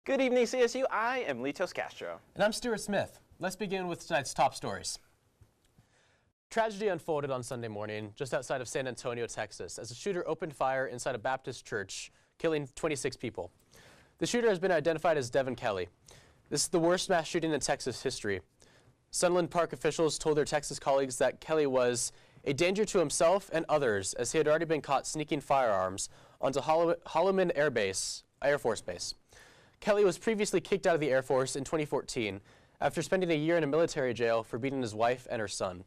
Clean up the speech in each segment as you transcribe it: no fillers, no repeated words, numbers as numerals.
Good evening, CSU. I am Litos Castro. And I'm Stuart Smith. Let's begin with tonight's top stories. Tragedy unfolded on Sunday morning just outside of San Antonio, Texas, as a shooter opened fire inside a Baptist church, killing 26 people. The shooter has been identified as Devin Kelly. This is the worst mass shooting in Texas history. Sunland Park officials told their Texas colleagues that Kelly was a danger to himself and others, as he had already been caught sneaking firearms onto Holloman Air Force Base. Kelly was previously kicked out of the Air Force in 2014 after spending a year in a military jail for beating his wife and her son.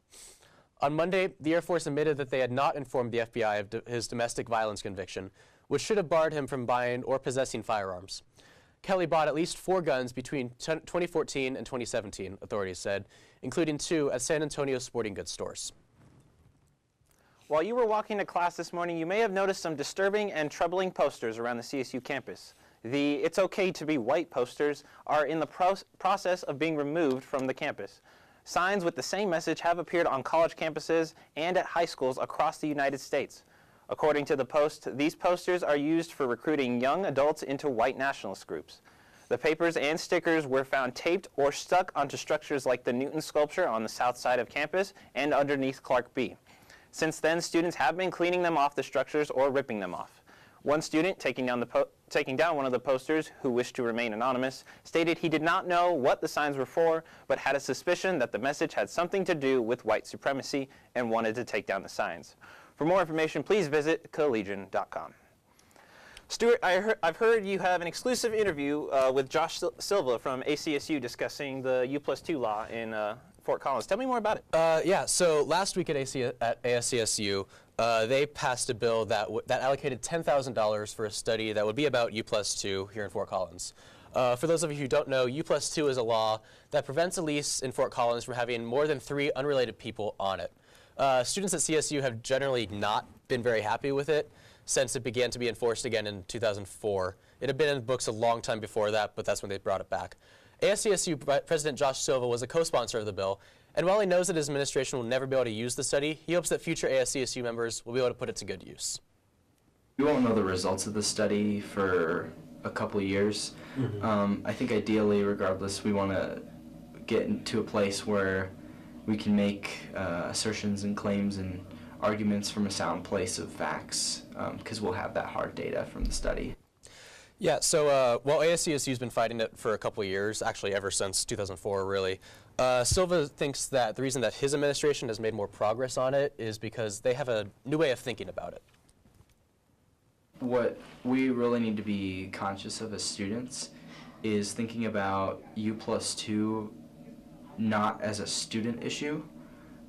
On Monday, the Air Force admitted that they had not informed the FBI of his domestic violence conviction, which should have barred him from buying or possessing firearms. Kelly bought at least 4 guns between 2014 and 2017, authorities said, including 2 at San Antonio sporting goods stores. While you were walking to class this morning, you may have noticed some disturbing and troubling posters around the CSU campus. The "It's Okay to be White" posters are in the process of being removed from the campus. Signs with the same message have appeared on college campuses and at high schools across the United States. According to the Post, these posters are used for recruiting young adults into white nationalist groups. The papers and stickers were found taped or stuck onto structures like the Newton sculpture on the south side of campus and underneath Clark B. Since then, students have been cleaning them off the structures or ripping them off. One student taking down one of the posters, who wished to remain anonymous, stated he did not know what the signs were for, but had a suspicion that the message had something to do with white supremacy and wanted to take down the signs. For more information, please visit collegian.com. Stuart, I've heard you have an exclusive interview with Josh Silva from ACSU discussing the U+2 law in Fort Collins. Tell me more about it. Yeah, so last week at ACSU, they passed a bill that allocated $10,000 for a study that would be about U+2 here in Fort Collins. For those of you who don't know, U+2 is a law that prevents a lease in Fort Collins from having more than 3 unrelated people on it. Students at CSU have generally not been very happy with it since it began to be enforced again in 2004. It had been in the books a long time before that, but that's when they brought it back. ASCSU President Josh Silva was a co-sponsor of the bill, and while he knows that his administration will never be able to use the study, he hopes that future ASCSU members will be able to put it to good use. We won't know the results of the study for a couple years. I think ideally, regardless, we want to get into a place where we can make assertions and claims and arguments from a sound place of facts, because we'll have that hard data from the study. Yeah, so while ASCSU's been fighting it for a couple of years, actually ever since 2004 really, Silva thinks that the reason that his administration has made more progress on it is because they have a new way of thinking about it. What we really need to be conscious of as students is thinking about U+2 not as a student issue,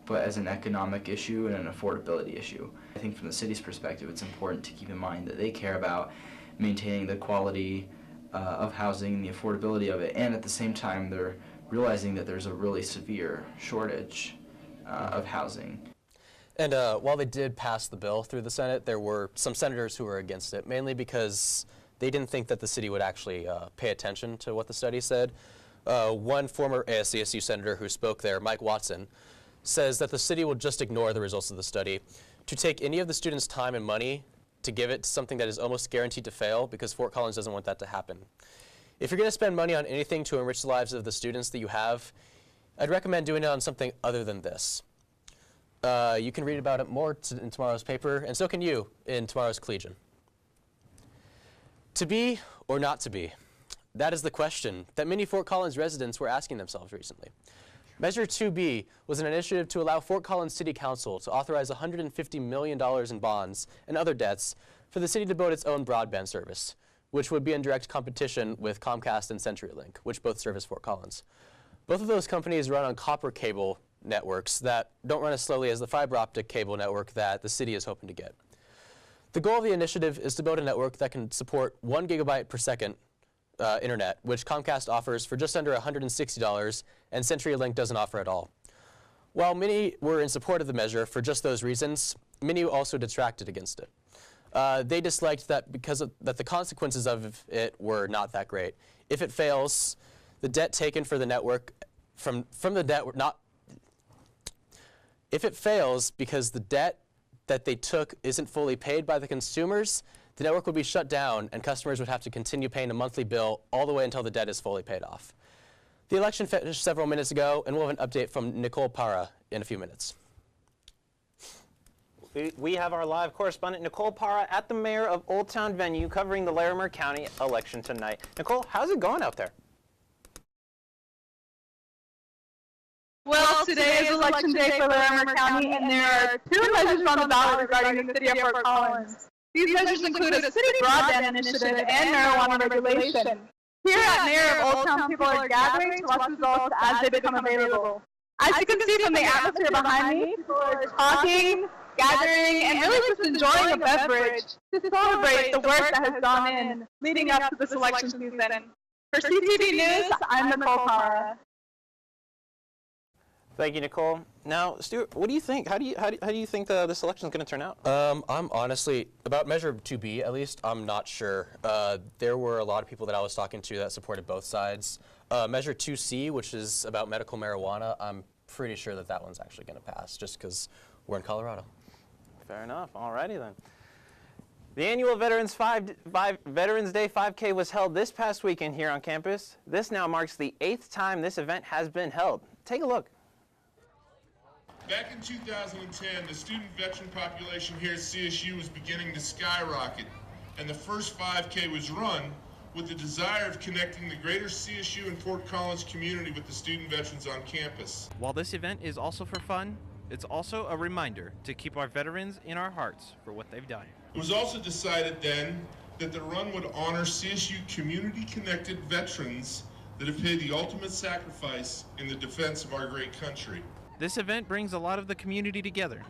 but as an economic issue and an affordability issue. I think from the city's perspective, it's important to keep in mind that they care about maintaining the quality of housing and the affordability of it, and at the same time they're realizing that there's a really severe shortage of housing. And while they did pass the bill through the Senate, there were some senators who were against it, mainly because they didn't think that the city would actually pay attention to what the study said. One former ASCSU senator who spoke there, Mike Watson, says that the city will just ignore the results of the study to take any of the students' time and money to give it to something that is almost guaranteed to fail, because Fort Collins doesn't want that to happen. If you're going to spend money on anything to enrich the lives of the students that you have, I'd recommend doing it on something other than this. You can read about it more in tomorrow's paper, and so can you in tomorrow's Collegian. To be or not to be? That is the question that many Fort Collins residents were asking themselves recently. Measure 2B was an initiative to allow Fort Collins City Council to authorize $150 million in bonds and other debts for the city to build its own broadband service, which would be in direct competition with Comcast and CenturyLink, which both service Fort Collins. Both of those companies run on copper cable networks that don't run as slowly as the fiber optic cable network that the city is hoping to get. The goal of the initiative is to build a network that can support 1 gigabyte per second internet, which Comcast offers for just under $160, and CenturyLink doesn't offer at all. While many were in support of the measure for just those reasons, many also detracted against it. They disliked that because that the consequences of it were not that great. If it fails, the debt taken for the network from the network if it fails because the debt that they took isn't fully paid by the consumers, The network would be shut down and customers would have to continue paying a monthly bill all the way until the debt is fully paid off. The election finished several minutes ago, and we'll have an update from Nicole Parra in a few minutes. We have our live correspondent Nicole Parra at the Mayor of Old Town venue covering the Larimer County election tonight. Nicole, how's it going out there? Well, today is election day for Larimer County, and there are two measures on the ballot regarding the city of Fort Collins. These measures include a city broadband initiative and marijuana regulation. Here at Mayor of Old Town, people are gathering to watch results as they become available. As you can see from the atmosphere behind me, people are talking, gathering, and really just enjoying a beverage to celebrate the work that has gone in leading up to this election season. For CTV News, I'm Nicole Parra. Thank you, Nicole. Now, Stuart, what do you think? How do you think this election is going to turn out? I'm honestly, about Measure 2B at least, I'm not sure. There were a lot of people that I was talking to that supported both sides. Measure 2C, which is about medical marijuana, I'm pretty sure that that one's actually going to pass, just because we're in Colorado. Fair enough. All righty then. The annual Veterans Day 5K was held this past weekend here on campus. This now marks the 8th time this event has been held. Take a look. Back in 2010, the student veteran population here at CSU was beginning to skyrocket, and the first 5K was run with the desire of connecting the greater CSU and Fort Collins community with the student veterans on campus. While this event is also for fun, it's also a reminder to keep our veterans in our hearts for what they've done. It was also decided then that the run would honor CSU community-connected veterans that have paid the ultimate sacrifice in the defense of our great country. This event brings a lot of the community together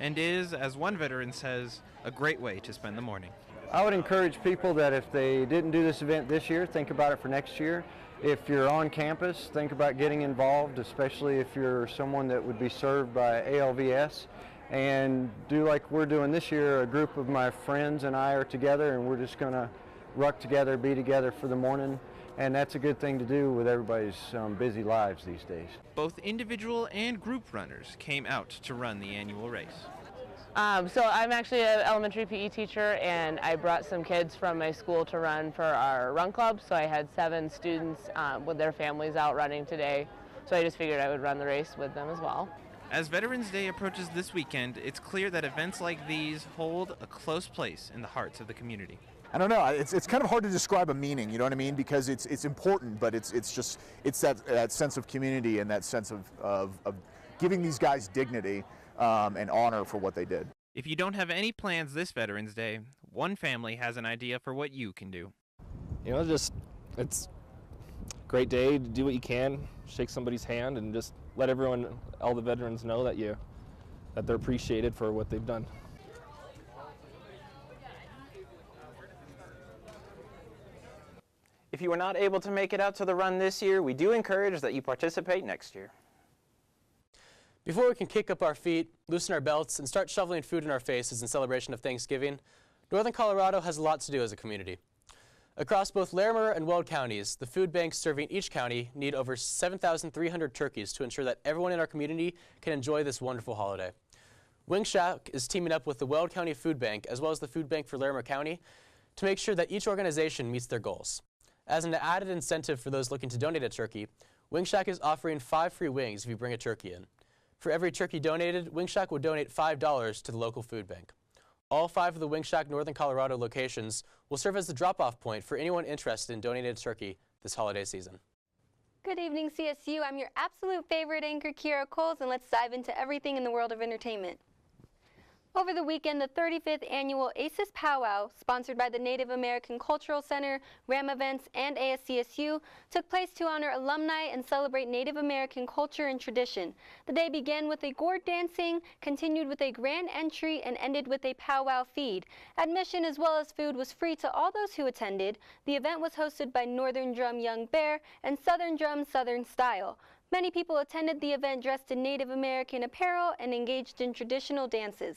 and is, as one veteran says, a great way to spend the morning. I would encourage people that if they didn't do this event this year, think about it for next year. If you're on campus, think about getting involved, especially if you're someone that would be served by ALVS. And do like we're doing this year. A group of my friends and I are together, and we're just going to ruck together, be together for the morning. And that's a good thing to do with everybody's busy lives these days. Both individual and group runners came out to run the annual race. So I'm actually an elementary PE teacher, and I brought some kids from my school to run for our run club. So I had 7 students with their families out running today. So I just figured I would run the race with them as well. As Veterans Day approaches this weekend, it's clear that events like these hold a close place in the hearts of the community. I don't know. It's kind of hard to describe a meaning. You know what I mean? Because it's important, but it's that sense of community and that sense of giving these guys dignity and honor for what they did. If you don't have any plans this Veterans Day, one family has an idea for what you can do. You know, it's a great day to do what you can, shake somebody's hand, and just let everyone, all the veterans, know that they're appreciated for what they've done. If you were not able to make it out to the run this year, we do encourage that you participate next year. Before we can kick up our feet, loosen our belts, and start shoveling food in our faces in celebration of Thanksgiving, Northern Colorado has a lot to do as a community. Across both Larimer and Weld counties, the food banks serving each county need over 7,300 turkeys to ensure that everyone in our community can enjoy this wonderful holiday. Wing Shack is teaming up with the Weld County Food Bank as well as the Food Bank for Larimer County to make sure that each organization meets their goals. As an added incentive for those looking to donate a turkey, Wing Shack is offering 5 free wings if you bring a turkey in. For every turkey donated, Wing Shack will donate $5 to the local food bank. All 5 of the Wing Shack Northern Colorado locations will serve as the drop-off point for anyone interested in donating a turkey this holiday season. Good evening, CSU. I'm your absolute favorite anchor, Kiara Coles, and let's dive into everything in the world of entertainment. Over the weekend, the 35th annual ACES Powwow, sponsored by the Native American Cultural Center, RAM Events, and ASCSU, took place to honor alumni and celebrate Native American culture and tradition. The day began with a gourd dancing, continued with a grand entry, and ended with a powwow feed. Admission as well as food was free to all those who attended. The event was hosted by Northern Drum Young Bear and Southern Drum Southern Style. Many people attended the event dressed in Native American apparel and engaged in traditional dances.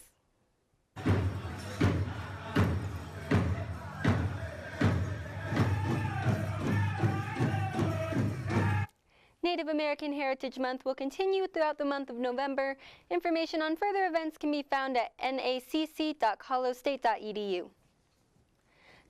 Native American Heritage Month will continue throughout the month of November. Information on further events can be found at nacc.colostate.edu.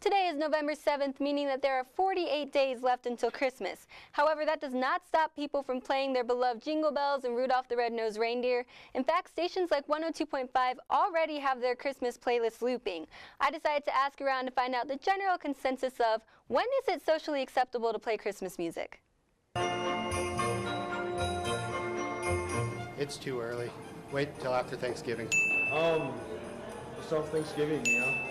Today is November 7th, meaning that there are 48 days left until Christmas. However, that does not stop people from playing their beloved Jingle Bells and Rudolph the Red-Nosed Reindeer. In fact, stations like 102.5 already have their Christmas playlists looping. I decided to ask around to find out the general consensus of when is it socially acceptable to play Christmas music? It's too early. Wait till after Thanksgiving. Just off Thanksgiving, you know?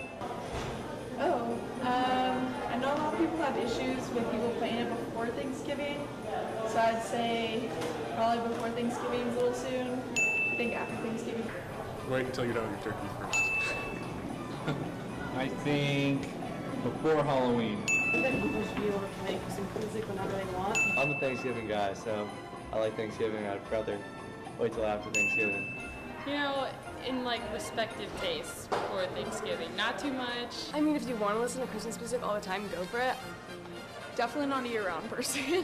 I know a lot of people have issues with people playing it before Thanksgiving, so I'd say probably before Thanksgiving is a little soon. I think after Thanksgiving. Wait until you're done with your turkey first. I think before Halloween. I think people should be able to play some music whenever they want. I'm a Thanksgiving guy, so I like Thanksgiving. I'd rather wait till after Thanksgiving. You know, in like respective tastes before Thanksgiving. Not too much. I mean, if you want to listen to Christmas music all the time, go for it. Definitely not a year-round person.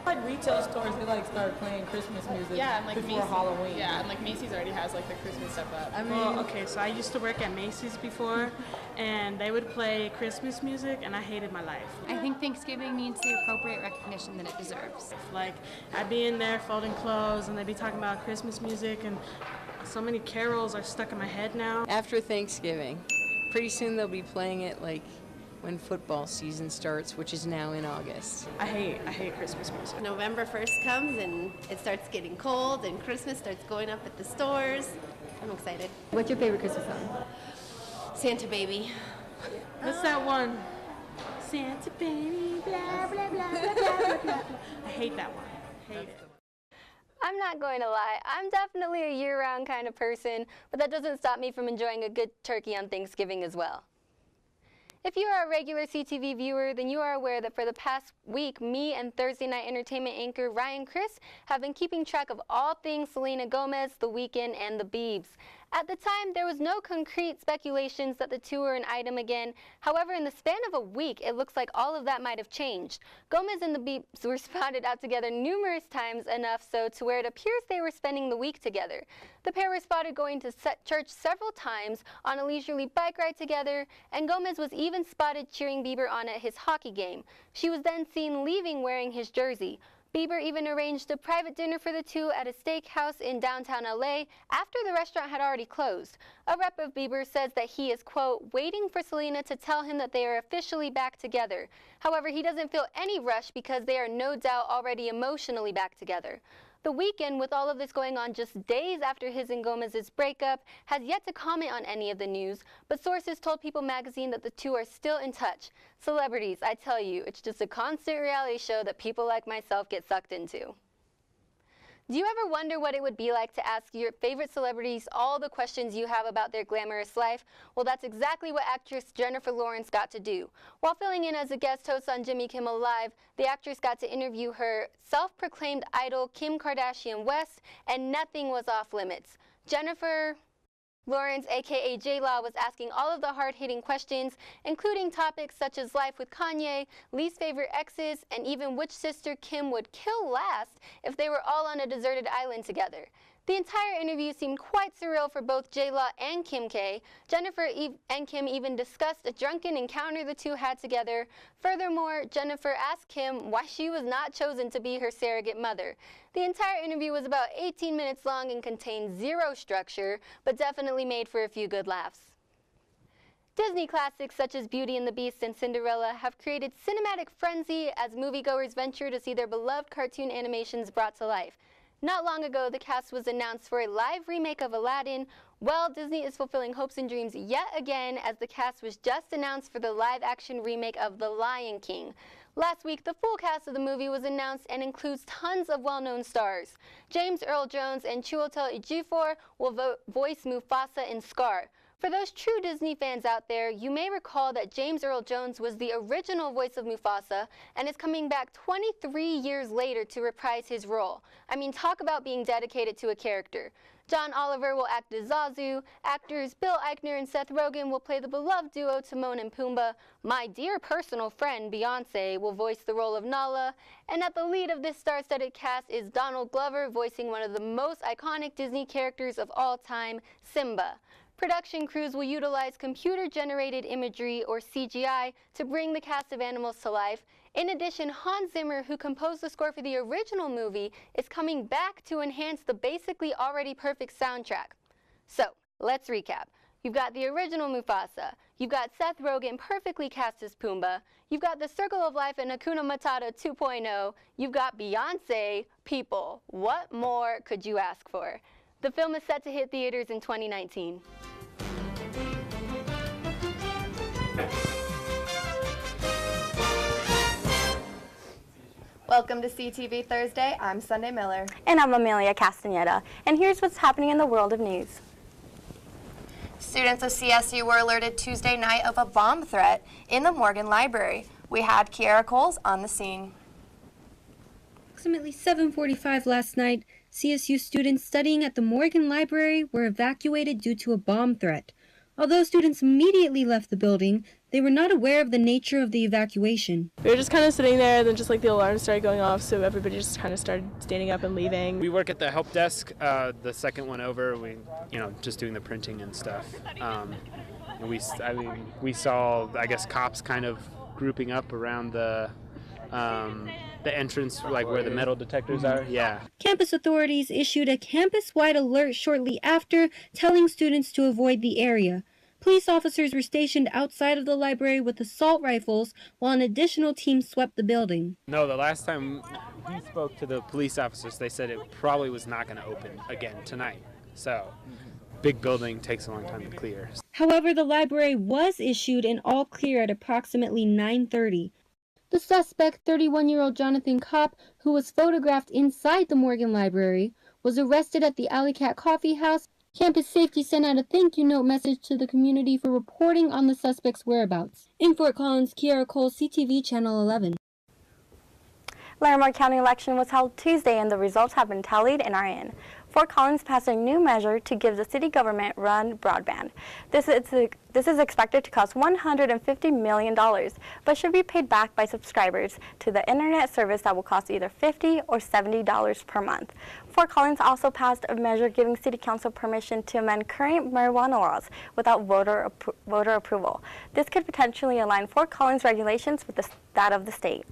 Like retail stores, they like start playing Christmas music before Halloween. Yeah, and like Macy's already has like the Christmas stuff up. I mean, okay, so I used to work at Macy's before, and they would play Christmas music, and I hated my life. I think Thanksgiving needs the appropriate recognition that it deserves. Like, I'd be in there folding clothes, and they'd be talking about Christmas music, and so many carols are stuck in my head now. After Thanksgiving, pretty soon they'll be playing it like when football season starts, which is now in August. I hate Christmas music. November 1st comes and it starts getting cold and Christmas starts going up at the stores. I'm excited. What's your favorite Christmas song? Santa Baby. What's that one? Santa Baby, blah, blah, blah, blah, blah, blah. I hate that one. Hate it. I'm not going to lie, I'm definitely a year-round kind of person, but that doesn't stop me from enjoying a good turkey on Thanksgiving as well. If you are a regular CTV viewer, then you are aware that for the past week, me and Thursday night entertainment anchor Ryan Criss have been keeping track of all things Selena Gomez, The Weeknd, and the Biebs. At the time, there was no concrete speculations that the two were an item again. However, in the span of a week, it looks like all of that might have changed. Gomez and the Biebs were spotted out together numerous times, enough so to where it appears they were spending the week together. The pair were spotted going to church several times, on a leisurely bike ride together, and Gomez was even spotted cheering Bieber on at his hockey game. She was then seen leaving wearing his jersey. Bieber even arranged a private dinner for the two at a steakhouse in downtown LA after the restaurant had already closed. A rep of Bieber says that he is, quote, waiting for Selena to tell him that they are officially back together. However, he doesn't feel any rush because they are no doubt already emotionally back together. The Weeknd, with all of this going on just days after his and Gomez's breakup, has yet to comment on any of the news, but sources told People magazine that the two are still in touch. Celebrities, I tell you, it's just a constant reality show that people like myself get sucked into. Do you ever wonder what it would be like to ask your favorite celebrities all the questions you have about their glamorous life? Well, that's exactly what actress Jennifer Lawrence got to do. While filling in as a guest host on Jimmy Kimmel Live, the actress got to interview her self-proclaimed idol Kim Kardashian West, and nothing was off limits. Jennifer Lawrence, aka J-Law, was asking all of the hard-hitting questions, including topics such as life with Kanye, least favorite exes, and even which sister Kim would kill last if they were all on a deserted island together. The entire interview seemed quite surreal for both J-Law and Kim K. Jennifer and Kim even discussed a drunken encounter the two had together. Furthermore, Jennifer asked Kim why she was not chosen to be her surrogate mother. The entire interview was about 18 minutes long and contained zero structure, but definitely made for a few good laughs. Disney classics such as Beauty and the Beast and Cinderella have created cinematic frenzy as moviegoers venture to see their beloved cartoon animations brought to life. Not long ago, the cast was announced for a live remake of Aladdin. Well, Disney is fulfilling hopes and dreams yet again, as the cast was just announced for the live-action remake of The Lion King. Last week, the full cast of the movie was announced and includes tons of well-known stars. James Earl Jones and Chiwetel Ejiofor will voice Mufasa in Scar. For those true Disney fans out there, you may recall that James Earl Jones was the original voice of Mufasa and is coming back 23 years later to reprise his role. I mean, talk about being dedicated to a character. John Oliver will act as Zazu, actors Bill Eichner and Seth Rogen will play the beloved duo Timon and Pumbaa, my dear personal friend Beyoncé will voice the role of Nala, and at the lead of this star-studded cast is Donald Glover voicing one of the most iconic Disney characters of all time, Simba. Production crews will utilize computer-generated imagery, or CGI, to bring the cast of animals to life. In addition, Hans Zimmer, who composed the score for the original movie, is coming back to enhance the basically already perfect soundtrack. So, let's recap. You've got the original Mufasa. You've got Seth Rogen perfectly cast as Pumbaa. You've got The Circle of Life and Hakuna Matata 2.0. You've got Beyonce. People, what more could you ask for? The film is set to hit theaters in 2019. Welcome to CTV Thursday. I'm Sunday Miller. And I'm Amelia Castaneda. And here's what's happening in the world of news. Students of CSU were alerted Tuesday night of a bomb threat in the Morgan Library. We had Kiara Coles on the scene. Approximately 7:45 last night, CSU students studying at the Morgan Library were evacuated due to a bomb threat. Although students immediately left the building, they were not aware of the nature of the evacuation. We were just kind of sitting there, and then just like the alarm started going off, so everybody just kind of started standing up and leaving. We work at the help desk, the second one over. We, just doing the printing and stuff. And we saw, I guess, cops kind of grouping up around the entrance, like where the metal detectors are. Yeah. Campus authorities issued a campus-wide alert shortly after, telling students to avoid the area. Police officers were stationed outside of the library with assault rifles, while an additional team swept the building. No, the last time we spoke to the police officers, they said it probably was not going to open again tonight. So, big building takes a long time to clear. However, the library was issued an all clear at approximately 9:30. The suspect, 31-year-old Jonathan Kopp, who was photographed inside the Morgan Library, was arrested at the Alley Cat Coffee House. Campus Safety sent out a thank you note message to the community for reporting on the suspect's whereabouts. In Fort Collins, Kiara Cole, CTV Channel 11. Larimer County election was held Tuesday and the results have been tallied and are in. Fort Collins passed a new measure to give the city government-run broadband. This is expected to cost $150 million, but should be paid back by subscribers to the internet service that will cost either $50 or $70 per month. Fort Collins also passed a measure giving city council permission to amend current marijuana laws without voter approval. This could potentially align Fort Collins regulations with that of the state.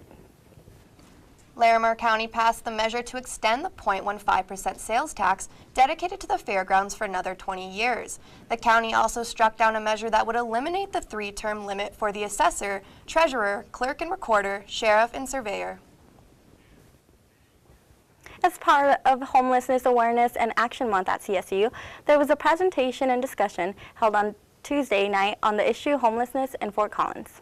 Larimer County passed the measure to extend the 0.15% sales tax dedicated to the fairgrounds for another 20 years. The county also struck down a measure that would eliminate the 3-term limit for the assessor, treasurer, clerk and recorder, sheriff, and surveyor. As part of Homelessness Awareness and Action Month at CSU, there was a presentation and discussion held on Tuesday night on the issue of homelessness in Fort Collins.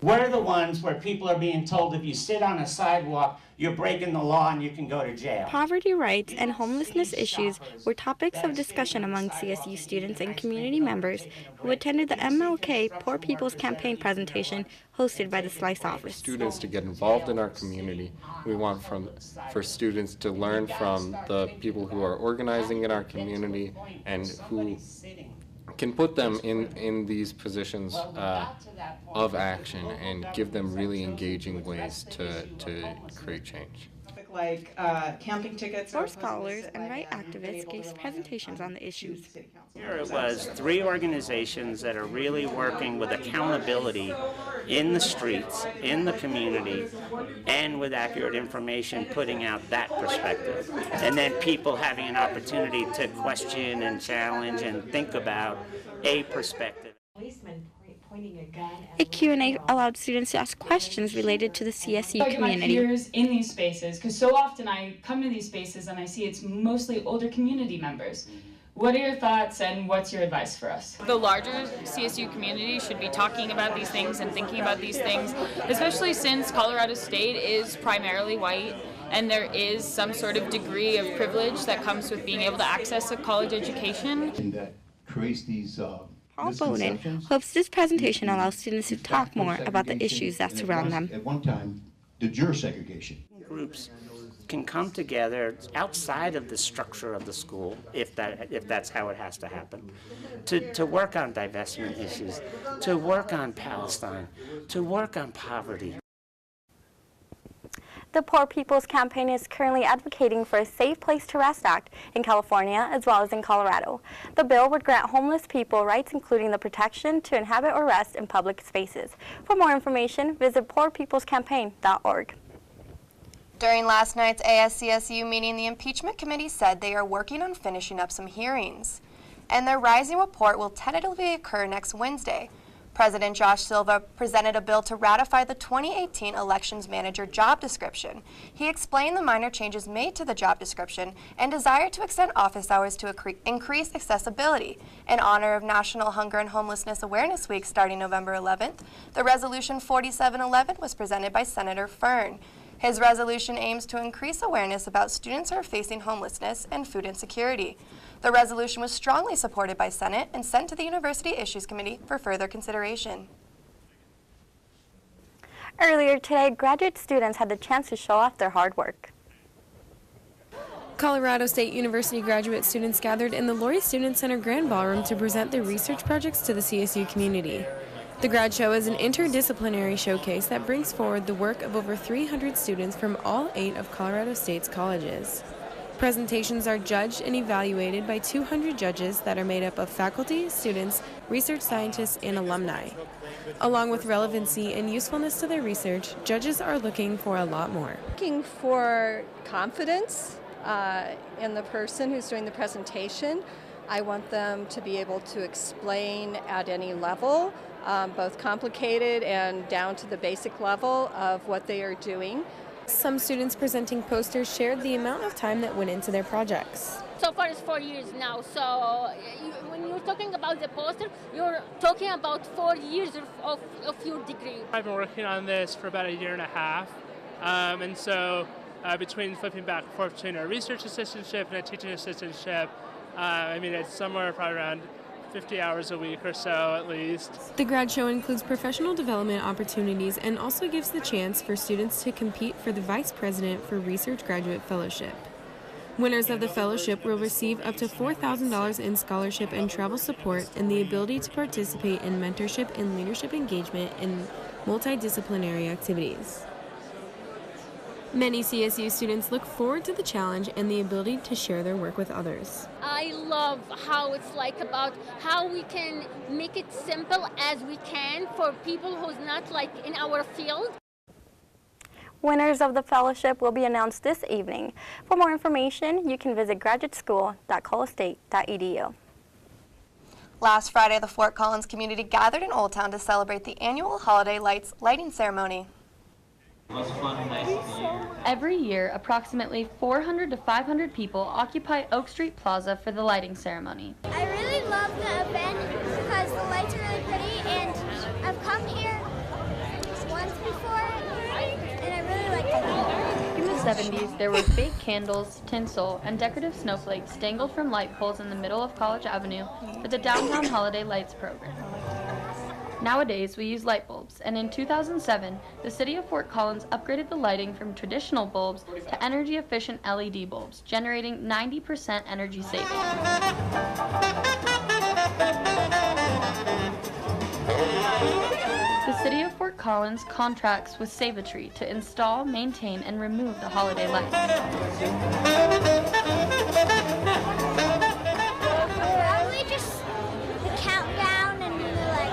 We're the ones where people are being told if you sit on a sidewalk, you're breaking the law and you can go to jail. Poverty rights and homelessness issues were topics of discussion among CSU students and community members who attended the MLK Poor People's Campaign presentation hosted by the Slice office. Students to get involved in our community. We want for students to learn from the people who are organizing in our community and who can put them in these positions of action and give them really engaging ways to create change. Like camping tickets. Four scholars and right activists gave presentations on the issues. Here it was 3 organizations that are really working with accountability in the streets, in the community, and with accurate information, putting out that perspective. And then people having an opportunity to question and challenge and think about a perspective. A Q&A allowed students to ask questions related to the CSU community. My peers in these spaces, because so often I come to these spaces and I see it's mostly older community members. What are your thoughts and what's your advice for us? The larger CSU community should be talking about these things and thinking about these things, especially since Colorado State is primarily white and there is some sort of degree of privilege that comes with being able to access a college education. And that creates these Paul Bowden hopes this presentation allows students to talk more about the issues that surround them. At one time, de jure segregation. Groups can come together outside of the structure of the school, if that's how it has to happen, to work on divestment issues, to work on Palestine, to work on poverty. The Poor People's Campaign is currently advocating for a Safe Place to Rest Act in California as well as in Colorado. The bill would grant homeless people rights including the protection to inhabit or rest in public spaces. For more information, visit poorpeoplescampaign.org. During last night's ASCSU meeting, the impeachment committee said they are working on finishing up some hearings, and their rising report will tentatively occur next Wednesday. President Josh Silva presented a bill to ratify the 2018 Elections Manager job description. He explained the minor changes made to the job description and desire to extend office hours to increase accessibility. In honor of National Hunger and Homelessness Awareness Week starting November 11th, the Resolution 4711 was presented by Senator Fern. His resolution aims to increase awareness about students who are facing homelessness and food insecurity. The resolution was strongly supported by Senate and sent to the University Issues Committee for further consideration. Earlier today, graduate students had the chance to show off their hard work. Colorado State University graduate students gathered in the Laurie Student Center Grand Ballroom to present their research projects to the CSU community. The Grad Show is an interdisciplinary showcase that brings forward the work of over 300 students from all 8 of Colorado State's colleges. Presentations are judged and evaluated by 200 judges that are made up of faculty, students, research scientists, and alumni. Along with relevancy and usefulness to their research, judges are looking for a lot more. Looking for confidence in the person who's doing the presentation. I want them to be able to explain at any level, both complicated and down to the basic level of what they are doing. Some students presenting posters shared the amount of time that went into their projects. So far it's 4 years now, so when you're talking about the poster, you're talking about 4 years of your degree. I've been working on this for about 1.5 years, and so between flipping back and forth between a research assistantship and a teaching assistantship, it's somewhere probably around 50 hours a week or so at least. The Grad Show includes professional development opportunities and also gives the chance for students to compete for the Vice President for Research Graduate Fellowship. Winners of the fellowship will receive up to $4,000 in scholarship and travel support and the ability to participate in mentorship and leadership engagement in multidisciplinary activities. Many CSU students look forward to the challenge and the ability to share their work with others. I love how it's like about how we can make it simple as we can for people who's not like in our field. Winners of the fellowship will be announced this evening. For more information, you can visit graduateschool.colostate.edu. Last Friday, the Fort Collins community gathered in Old Town to celebrate the annual Holiday Lights lighting ceremony. Every year, approximately 400 to 500 people occupy Oak Street Plaza for the lighting ceremony. I really love the event because the lights are really pretty, and I've come here once before, and I really like it. In the 70s, there were fake candles, tinsel, and decorative snowflakes dangled from light poles in the middle of College Avenue for the Downtown Holiday Lights program. Nowadays, we use light bulbs, and in 2007, the City of Fort Collins upgraded the lighting from traditional bulbs to energy-efficient LED bulbs, generating 90% energy savings. The City of Fort Collins contracts with Save-A-Tree to install, maintain, and remove the holiday lights. Probably just the countdown and like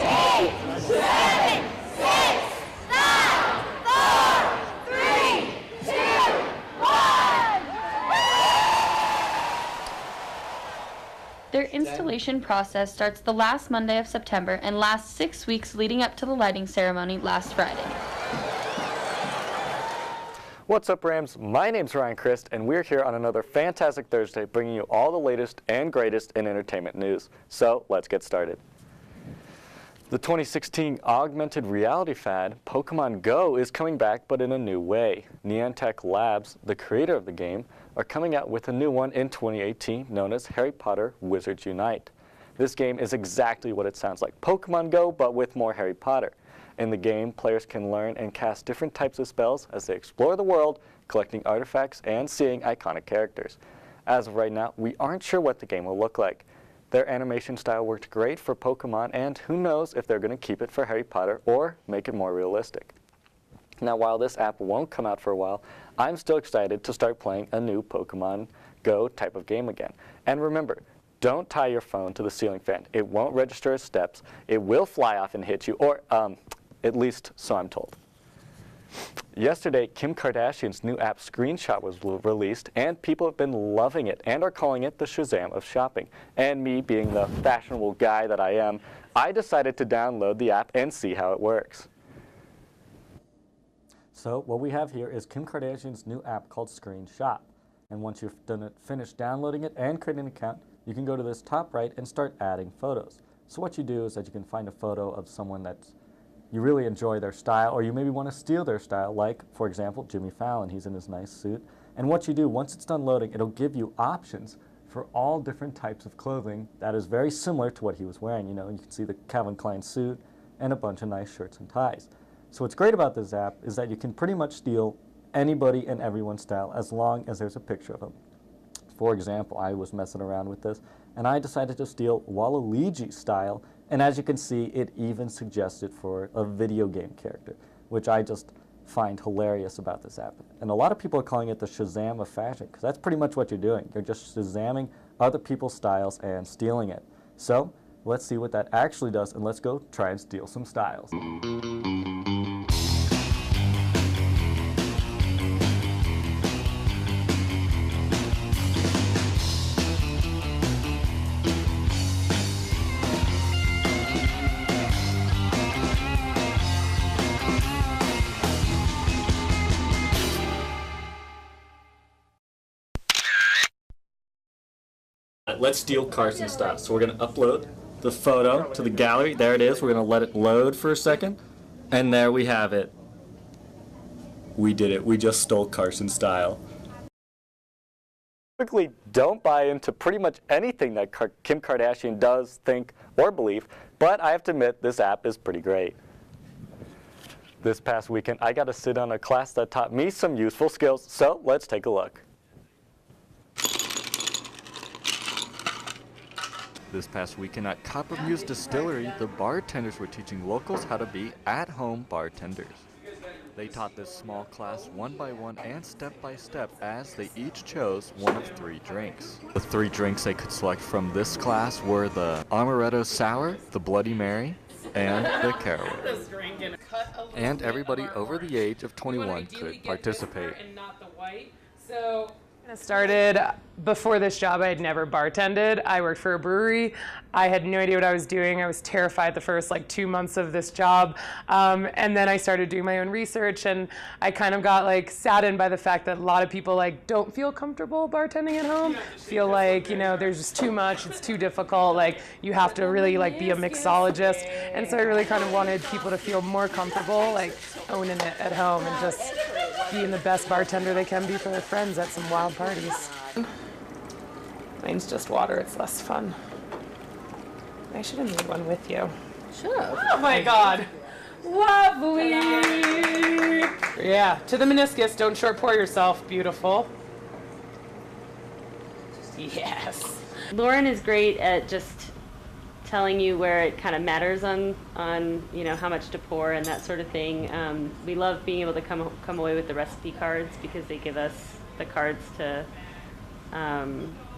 10, 7, 6, 5, 4, 3, 2, 1. Their installation process starts the last Monday of September and lasts 6 weeks leading up to the lighting ceremony last Friday. What's up, Rams? My name's Ryan Christ, and we're here on another fantastic Thursday bringing you all the latest and greatest in entertainment news. So let's get started. The 2016 augmented reality fad, Pokemon Go, is coming back, but in a new way. Niantic Labs, the creator of the game, are coming out with a new one in 2018 known as Harry Potter Wizards Unite. This game is exactly what it sounds like, Pokemon Go, but with more Harry Potter. In the game, players can learn and cast different types of spells as they explore the world, collecting artifacts and seeing iconic characters. As of right now, we aren't sure what the game will look like. Their animation style worked great for Pokemon, and who knows if they're going to keep it for Harry Potter or make it more realistic. Now, while this app won't come out for a while, I'm still excited to start playing a new Pokemon Go type of game again. And remember, don't tie your phone to the ceiling fan. It won't register as steps. It will fly off and hit you, or at least so I'm told. Yesterday, Kim Kardashian's new app Screenshot was released, and people have been loving it and are calling it the Shazam of shopping. And me, being the fashionable guy that I am, I decided to download the app and see how it works. So what we have here is Kim Kardashian's new app called Screenshot. And once you've finished downloading it and creating an account, you can go to this top right and start adding photos. So what you do is that you can find a photo of someone that's you really enjoy their style, or you maybe want to steal their style, like, for example, Jimmy Fallon. He's in his nice suit. And what you do, once it's done loading, it'll give you options for all different types of clothing that is very similar to what he was wearing. You know, you can see the Calvin Klein suit and a bunch of nice shirts and ties. So what's great about this app is that you can pretty much steal anybody and everyone's style as long as there's a picture of them. For example, I was messing around with this, and I decided to steal Waluigi's style. And as you can see, it even suggested for a video game character, which I just find hilarious about this app. And a lot of people are calling it the Shazam of fashion, because that's pretty much what you're doing. You're just Shazamming other people's styles and stealing it. So let's see what that actually does, and let's go try and steal some styles. Let's steal Carson's style. So we're going to upload the photo to the gallery. There it is. We're going to let it load for a second. And there we have it. We did it. We just stole Carson's style. Quickly, don't buy into pretty much anything that Kim Kardashian does, think, or believe, but I have to admit this app is pretty great. This past weekend, I got to sit on a class that taught me some useful skills, so let's take a look. This past weekend at Copper Muse Distillery, the bartenders were teaching locals how to be at-home bartenders. They taught this small class one by one and step by step as they each chose one of 3 drinks. The 3 drinks they could select from this class were the Amaretto Sour, the Bloody Mary, and the Caraway. And everybody over the age of 21 could participate. I started before this job. I had never bartended. I worked for a brewery. I had no idea what I was doing. I was terrified the first 2 months of this job. And then I started doing my own research, and I kind of got saddened by the fact that a lot of people don't feel comfortable bartending at home. Feel there's just too much. It's too difficult. You have to really be a mixologist. And so I really kind of wanted people to feel more comfortable owning it at home and just being the best bartender they can be for their friends at some wild parties. Mine's just water, it's less fun. I should have made one with you. Should have. Oh my God. Lovely. Yeah, to the meniscus, don't short pour yourself. Beautiful. Yes. Lauren is great at just telling you where it kind of matters on how much to pour and that sort of thing. We love being able to come away with the recipe cards because they give us the cards to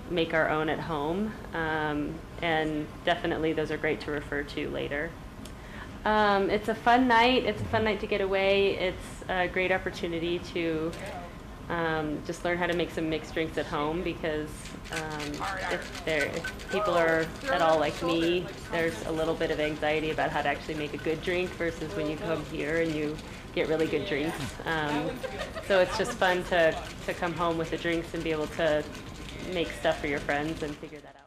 make our own at home, and definitely those are great to refer to later. It's a fun night. It's a fun night to get away. It's a great opportunity to just learn how to make some mixed drinks at home, because if people are at all like me, there's a little bit of anxiety about how to actually make a good drink versus when you come here and you get really good drinks. So it's just fun to come home with the drinks and be able to make stuff for your friends and figure that out.